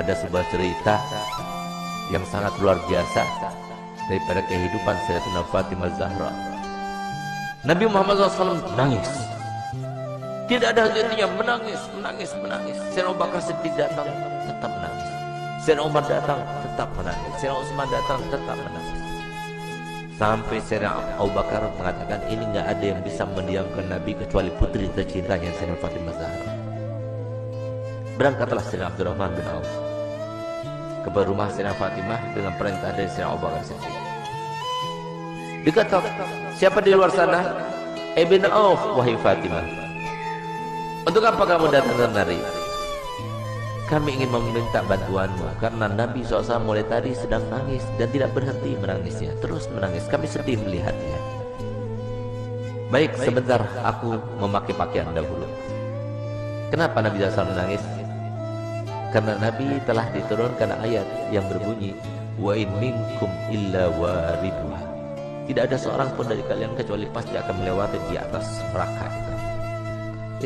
ada sebuah cerita yang sangat luar biasa daripada kehidupan Sayyidatina Fatimah Zahra. Nabi Muhammad SAW menangis, tidak ada henti-hentinya, menangis. Sayyidina Abu Bakar Siddiq datang, tetap menangis. Sayyidina Umar datang, tetap menangis. Sayyidina Utsman datang, tetap menangis. Sampai Sayyidina Abu Bakar mengatakan, ini nggak ada yang bisa mendiamkan Nabi kecuali putri tercintanya Sayyidina Fatimah Zahra. Berangkatlah Sayyidina Abdurrahman bin Auf ke rumah Sayyidina Fatimah dengan perintah dari Sayyidina Abu Bakar Siddiq. Dikatakan, siapa di luar sana? Ibn Auf, wahai Fatimah. Untuk apa kamu datang kemari? Kami ingin meminta bantuanmu karena Nabi SAW mulai tadi sedang nangis dan tidak berhenti menangisnya, terus menangis. Kami sedih melihatnya. Baik, sebentar aku memakai pakaian dahulu. Kenapa Nabi SAW menangis? Karena Nabi telah diturunkan ayat yang berbunyi, wa in minkum illa wariduha. Tidak ada seorang pun dari kalian kecuali pasti akan melewati di atas neraka itu.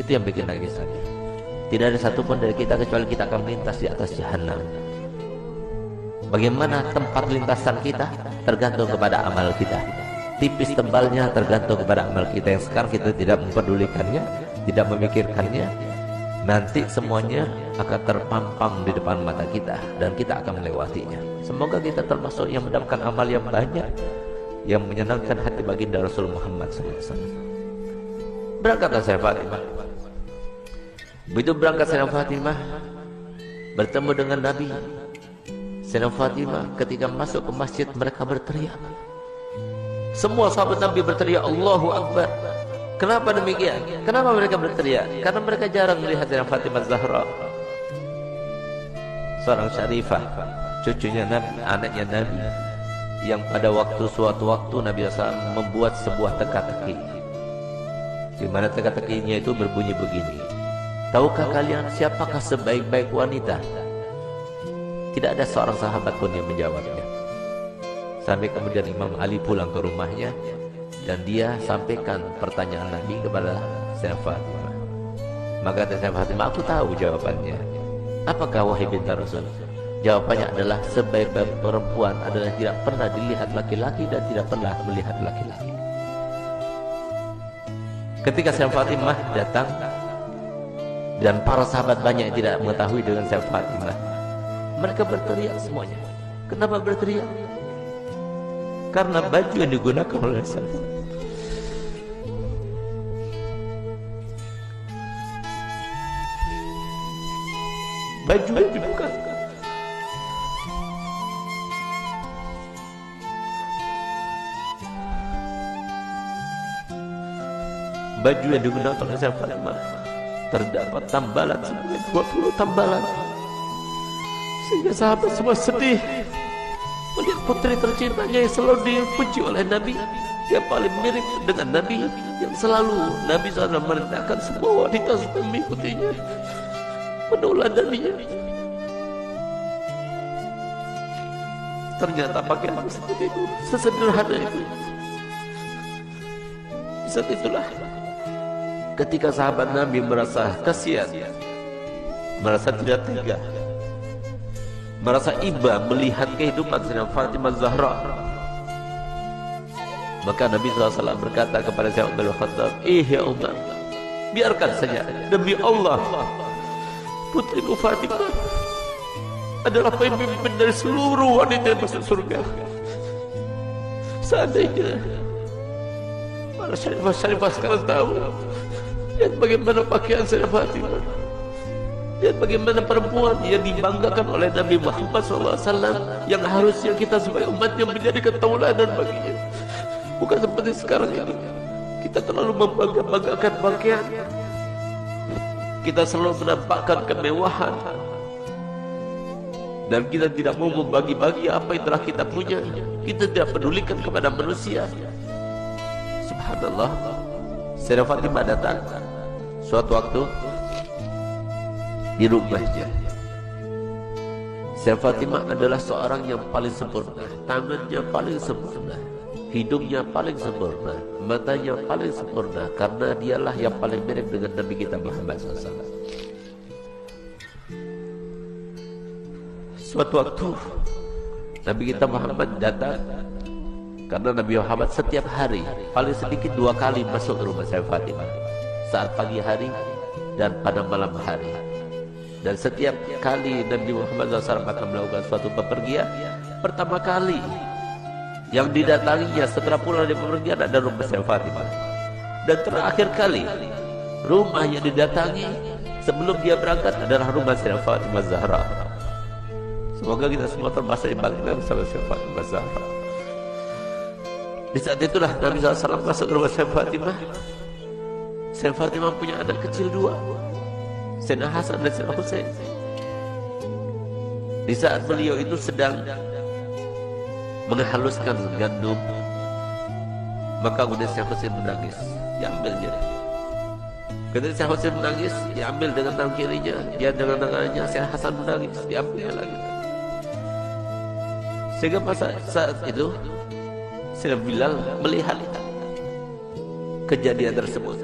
Itu yang bikin nangis Nabi. Tidak ada satupun dari kita kecuali kita akan melintas di atas jahanam. Bagaimana tempat lintasan kita tergantung kepada amal kita. Tipis tebalnya tergantung kepada amal kita yang sekarang kita tidak memperdulikannya, tidak memikirkannya. Nanti semuanya akan terpampang di depan mata kita dan kita akan melewatinya. Semoga kita termasuk yang mendapatkan amal yang banyak, yang menyenangkan hati baginda Rasul Muhammad SAW. Berangkatlah Sayyidah Fatimah. Begitu berangkat Sayyidah Fatimah bertemu dengan Nabi. Sayyidah Fatimah ketika masuk ke masjid mereka berteriak. Semua sahabat Nabi berteriak Allahu Akbar. Kenapa demikian? Kenapa mereka berteriak? Karena mereka jarang melihat Sayyidah Fatimah Zahra, seorang syarifah, cucunya Nabi, anaknya Nabi, yang pada suatu waktu Nabi SAW membuat sebuah teka-teki, di mana teka-tekinya itu berbunyi begini. Tahukah kalian siapakah sebaik-baik wanita? Tidak ada seorang sahabat pun yang menjawabnya. Sampai kemudian Imam Ali pulang ke rumahnya dan dia sampaikan pertanyaan Nabi kepada Sayyidah Fatimah. Maka Sayyidah Fatimah, aku tahu jawabannya. Apakah wahai binti Rasul? Jawabannya adalah sebaik-baik perempuan adalah tidak pernah dilihat laki-laki dan tidak pernah melihat laki-laki. Ketika Sayyidah Fatimah datang dan para sahabat banyak yang tidak mengetahui dengan Sayyidah Fatimah, mereka berteriak semuanya. Kenapa berteriak? Karena baju yang digunakan oleh Sayyidah baju yang dibuka baju yang digunakan oleh Sayyidah Fatimah terdapat tambalan sebanyak 20 tambalan, sehingga sahabat semua sedih melihat putri tercintanya yang selalu dipuji oleh Nabi, yang paling mirip dengan Nabi, yang selalu Nabi SAW merintahkan semua wanita supaya mengikutinya, meneladaninya. Ternyata pakaian seperti itu, sesederhana itu. Saat itulah ketika sahabat Nabi merasa kasihan, merasa tidak tega, merasa iba melihat kehidupan Sayyidah Fatimah Zahra, maka Nabi SAW berkata kepada Sayyidina Umar bin Khattab, ya Umar, biarkan saja, demi Allah putriku Fatimah adalah pemimpin dari seluruh wanita yang masuk surga. Seandainya para syarifah sekarang tahu, lihat bagaimana pakaian Sayyidah Fatimah, lihat bagaimana perempuan yang dibanggakan oleh Nabi Muhammad SAW, yang harusnya kita sebagai umat yang menjadi tauladan baginya. Bukan seperti sekarang ini, kita terlalu membanggakan pakaian, kita selalu menampakkan kemewahan, dan kita tidak mau membagi-bagi apa yang telah kita punya. Kita tidak pedulikan kepada manusia. Subhanallah, Sayyidah Fatimah datang suatu waktu di rumahnya. Sayyidah Fatimah adalah seorang yang paling sempurna, tangannya paling sempurna, hidungnya paling sempurna, matanya paling sempurna, karena dialah yang paling mirip dengan Nabi kita Muhammad SAW. Suatu waktu Nabi kita Muhammad datang, karena Nabi Muhammad setiap hari paling sedikit 2 kali masuk ke rumah Sayyidah Fatimah, saat pagi hari dan pada malam hari. Dan setiap kali Nabi Muhammad SAW akan melakukan suatu bepergian, pertama kali yang didatanginya setelah pulang dari bepergian ada rumah Sayyidah Fatimah. Dan terakhir kali rumah yang didatangi sebelum dia berangkat adalah rumah Sayyidah Fatimah Zahra. Semoga kita semua termasuk dibangkitkan bersama Sayyidah Fatimah Zahra. Di saat itulah Nabi SAW masuk ke rumah Sayyidah Fatimah. Sayyidah Fatimah punya anak kecil 2, Sayyidina Hasan dan Sayyidina Husain. Di saat beliau itu sedang menghaluskan gandum, maka kemudian Sayyidina Husain menangis, diambilnya. Ketika Sayyidina Husain menangis, diambil dengan tangan kirinya, dia dengan tangannya. Sayyidina Hasan menangis, diambilnya lagi. Sehingga saat itu Sayyidina Bilal melihat kejadian tersebut.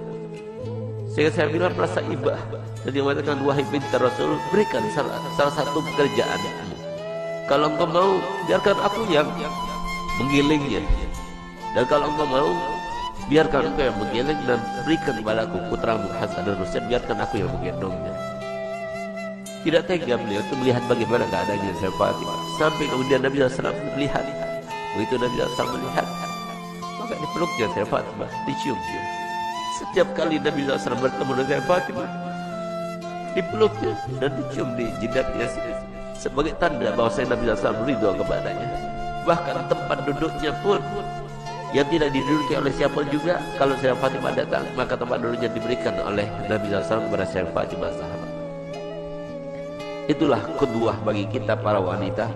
Sehingga Sayyidina Bilal merasa iba dan dia mengatakan, wahai binti Rasul, berikan salah satu pekerjaanmu. Kalau engkau mau, biarkan aku yang menggilingnya. Dan kalau engkau mau, biarkan engkau yang menggiling dan berikan kepadaku putramu Hasan dan Husain, biarkan aku yang menggendongnya. Tidak tega beliau itu melihat bagaimana keadaannya Sayyidah Fatimah. Sampai kemudian Nabi SAW melihat. Begitu Nabi SAW melihat, maka dipeluknya Sayyidah Fatimah, dicium dia. Setiap kali Nabi SAW bertemu dengan Sayyidah Fatimah, dipeluknya dan dicium di jidatnya sebagai tanda bahwa Nabi SAW ridho kepadanya. Bahkan tempat duduknya pun yang tidak diduduki oleh siapa juga, kalau Sayyidah Fatimah datang, maka tempat duduknya diberikan oleh Nabi SAW kepada Sayyidah Fatimah Zahra. Itulah kedua bagi kita para wanita.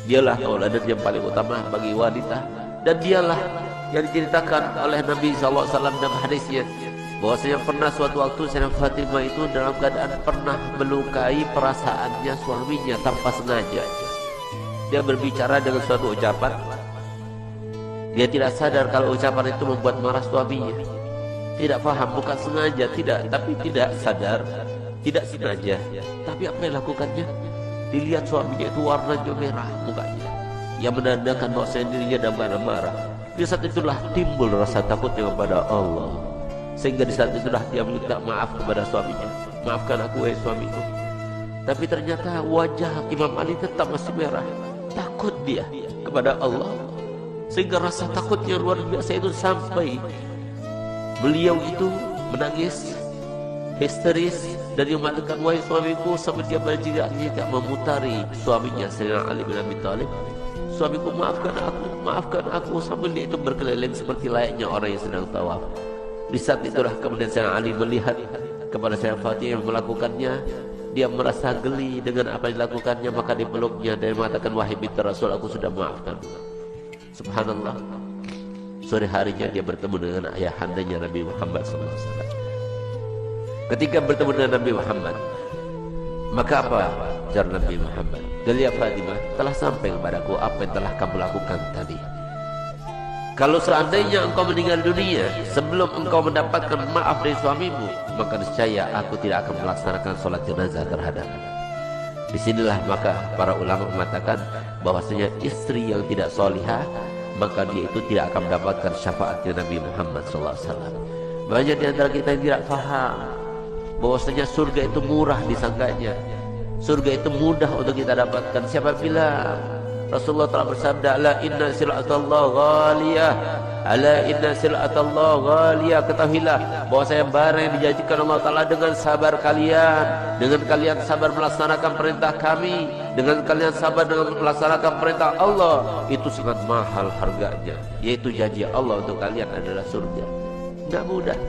Dialah tauladan yang paling utama bagi wanita, dan dialah yang diceritakan oleh Nabi SAW dalam hadisnya, bahwasanya pernah suatu waktu Sayyidah Fatimah itu dalam keadaan pernah melukai perasaannya suaminya tanpa sengaja. Dia berbicara dengan suatu ucapan, dia tidak sadar kalau ucapan itu membuat marah suaminya. Tidak paham, bukan sengaja, tidak, tapi tidak sadar, tidak sengaja. Tapi apa yang lakukannya? Dilihat suaminya itu warnanya merah mukanya, yang menandakan bahwa dirinya dalam keadaan marah. Di saat itulah timbul rasa takutnya kepada Allah, sehingga di saat itulah dia minta maaf kepada suaminya. Maafkan aku wahai suamiku. Tapi ternyata wajah Imam Ali tetap masih merah. Takut dia kepada Allah, sehingga rasa takutnya luar biasa itu sampai beliau itu menangis histeris dan dia mengatakan, wahai suamiku, sampai dia berjigak-jigak memutari suaminya Sayyidina Ali bin Abi Thalib. Suamiku, maafkan aku, sambil dia itu berkeliling seperti layaknya orang yang sedang tawaf. Di saat itulah kemudian Sayyidina Ali melihat kepada Sayyidah Fatimah yang melakukannya. Dia merasa geli dengan apa yang dilakukannya, maka dipeluknya dan mengatakan, wahai binti Rasul, aku sudah maafkan. Subhanallah, sore harinya dia bertemu dengan ayahandanya Nabi Muhammad SAW. Ketika bertemu dengan Nabi Muhammad, maka apa ujar Nabi Muhammad? Ya Fatimah, telah sampai kepadaku apa yang telah kamu lakukan tadi. Kalau seandainya engkau meninggal dunia sebelum engkau mendapatkan maaf dari suamimu, maka niscaya aku tidak akan melaksanakan sholat jenazah terhadapmu. Disinilah maka para ulama mengatakan bahwasanya istri yang tidak solihah, maka dia itu tidak akan mendapatkan syafaatnya Nabi Muhammad SAW. Banyak di antara kita yang tidak faham bahwasanya surga itu murah disangkanya, surga itu mudah untuk kita dapatkan. Siapa bilang? Rasulullah telah bersabda, ala inna sil'atallah ghaliyah, ala inna sil'atallah ghaliyah. Ketahuilah bahwasanya barang yang dijanjikan Allah Ta'ala dengan sabar kalian, dengan kalian sabar melaksanakan perintah kami, dengan kalian sabar dengan melaksanakan perintah Allah, itu sangat mahal harganya, yaitu janji Allah untuk kalian adalah surga. Tidak mudah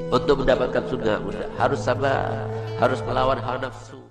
untuk mendapatkan surga, mudah. Harus sabar, harus melawan hawa nafsu.